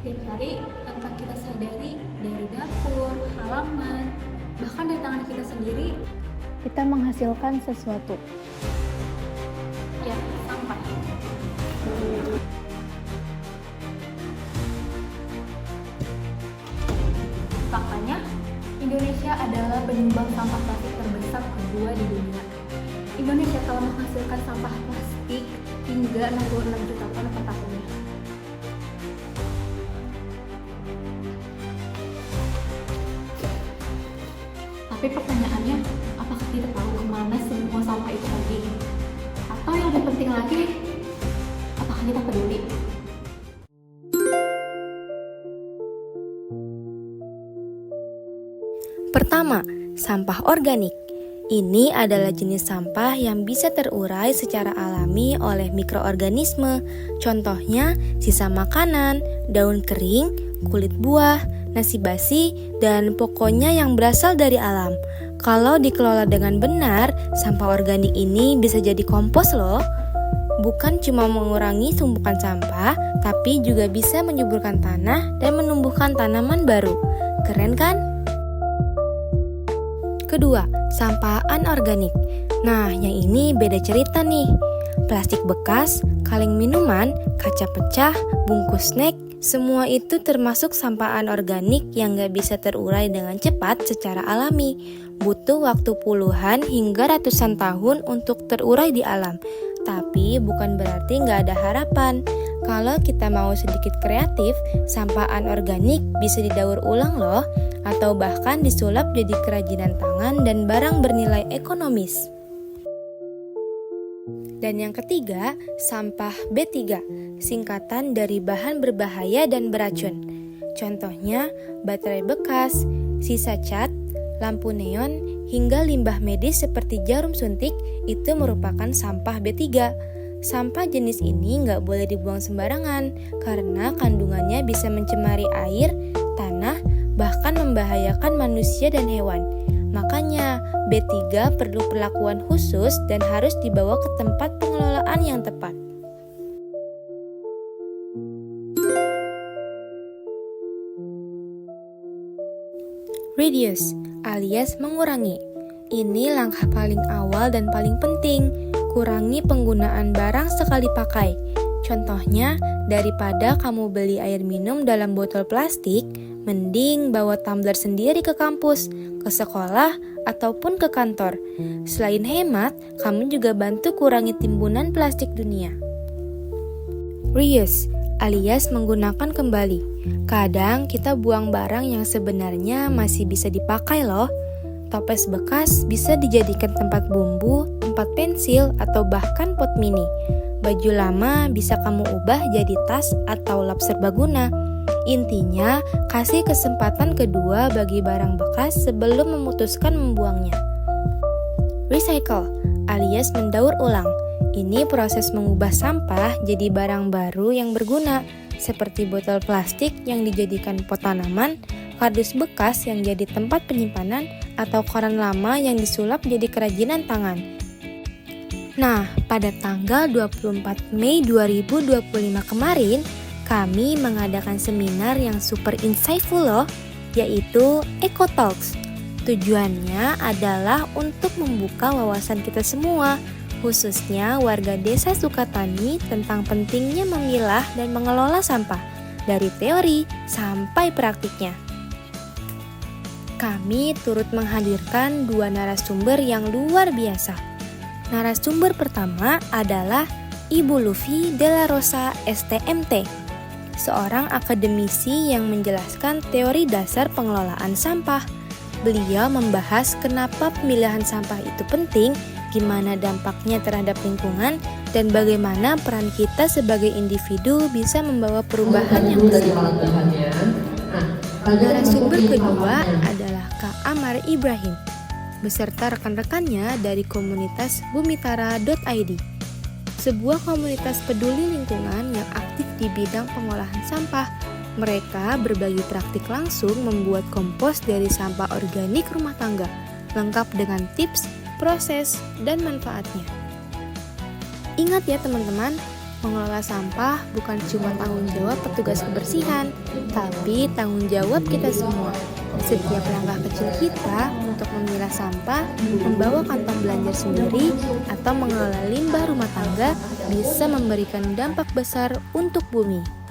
Tiap hari tanpa kita sadari, dari dapur, halaman, bahkan dari tangan kita sendiri, Kita menghasilkan sesuatu. ya sampah. Faktanya, Indonesia adalah penyumbang sampah plastik terbesar kedua di dunia. Indonesia telah menghasilkan sampah plastik hingga 66 juta ton per tahunnya. Tapi pertanyaannya, apakah kita tahu kemana semua sampah itu pergi? Atau yang lebih penting lagi, apakah kita peduli? Pertama, sampah organik. Ini adalah jenis sampah yang bisa terurai secara alami oleh mikroorganisme. Contohnya, sisa makanan, daun kering, kulit buah, nasi basi, dan pokoknya yang berasal dari alam. Kalau dikelola dengan benar, sampah organik ini bisa jadi kompos loh. Bukan cuma mengurangi tumpukan sampah, tapi juga bisa menyuburkan tanah dan menumbuhkan tanaman baru. Keren kan? Kedua, sampah anorganik. Nah, yang ini beda cerita nih. Plastik bekas, kaleng minuman, kaca pecah, bungkus snack, semua itu termasuk sampah anorganik yang gak bisa terurai dengan cepat secara alami. Butuh waktu puluhan hingga ratusan tahun untuk terurai di alam. Tapi bukan berarti gak ada harapan. Kalau kita mau sedikit kreatif, sampah anorganik bisa didaur ulang loh, atau bahkan disulap jadi kerajinan tangan dan barang bernilai ekonomis. Dan yang ketiga, sampah B3, singkatan dari bahan berbahaya dan beracun. Contohnya, baterai bekas, sisa cat, lampu neon, hingga limbah medis seperti jarum suntik itu merupakan sampah B3. Sampah jenis ini nggak boleh dibuang sembarangan karena kandungannya bisa mencemari air, tanah, bahkan membahayakan manusia dan hewan. Makanya B3 perlu perlakuan khusus dan harus dibawa ke tempat pengelolaan yang tepat. Reduce alias mengurangi. Ini langkah paling awal dan paling penting. Kurangi penggunaan barang sekali pakai. Contohnya, daripada kamu beli air minum dalam botol plastik, mending bawa tumbler sendiri ke kampus, ke sekolah, ataupun ke kantor. Selain hemat, kamu juga bantu kurangi timbunan plastik dunia. Reuse alias menggunakan kembali. Kadang kita buang barang yang sebenarnya masih bisa dipakai loh. Toples bekas bisa dijadikan tempat bumbu, tempat pensil, atau bahkan pot mini. Baju lama bisa kamu ubah jadi tas atau lap serbaguna. Intinya, kasih kesempatan kedua bagi barang bekas sebelum memutuskan membuangnya. Recycle alias mendaur ulang. Ini proses mengubah sampah jadi barang baru yang berguna, seperti botol plastik yang dijadikan pot tanaman, kardus bekas yang jadi tempat penyimpanan, atau koran lama yang disulap jadi kerajinan tangan. Nah, pada tanggal 24 Mei 2025 kemarin, kami mengadakan seminar yang super insightful loh, yaitu Eco Talks. Tujuannya adalah untuk membuka wawasan kita semua, khususnya warga desa Sukatani tentang pentingnya memilah dan mengelola sampah, dari teori sampai praktiknya. Kami turut menghadirkan dua narasumber yang luar biasa. Narasumber pertama adalah Ibu Luffy de la Rosa STMT, seorang akademisi yang menjelaskan teori dasar pengelolaan sampah. Beliau membahas kenapa pemilihan sampah itu penting, gimana dampaknya terhadap lingkungan, dan bagaimana peran kita sebagai individu bisa membawa perubahan yang besar. Narasumber kedua adalah Kak Amar Ibrahim, beserta rekan-rekannya dari komunitas bumitara.id, sebuah komunitas peduli lingkungan yang aktif di bidang pengolahan sampah. Mereka berbagi praktik langsung membuat kompos dari sampah organik rumah tangga, lengkap dengan tips, proses, dan manfaatnya. Ingat ya teman-teman, Mengelola sampah bukan cuma tanggung jawab petugas kebersihan, tapi tanggung jawab kita semua. Setiap langkah kecil kita untuk memilah sampah, membawa kantong belanja sendiri, atau mengelola limbah rumah tangga bisa memberikan dampak besar untuk bumi.